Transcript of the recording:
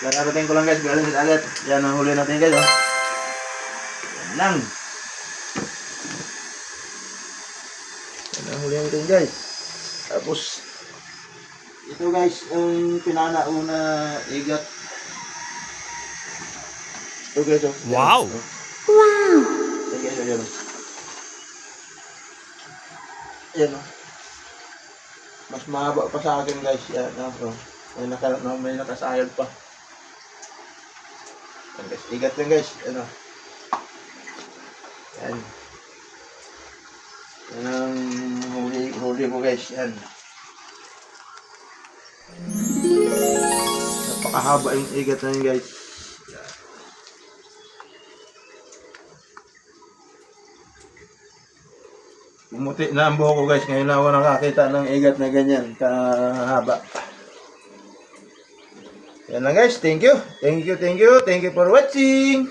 Kararating ko lang guys, galing sa dagat. Yan ang huli natin guys, oh. Yan lang. Yan ang huli natin guys. Tapos, ito guys, yung pinanauna igat. Ito guys, oh. Wow! Yan, oh. Wow! Yan guys, oh, yan, oh. Yan, oh. Mas mahaba pa sa akin guys. Yan, oh. May nakasayad pa. Yan guys, igat yan guys. Yan, oh. Yan. Yan ang huli ko guys. Yan. Napakahaba yung igat na yun guys. Bumuti na ang buhok ko guys. Ngayon na ako nakakita ng igat na ganyan kahaba. Yan lang guys. Thank you. Thank you for watching.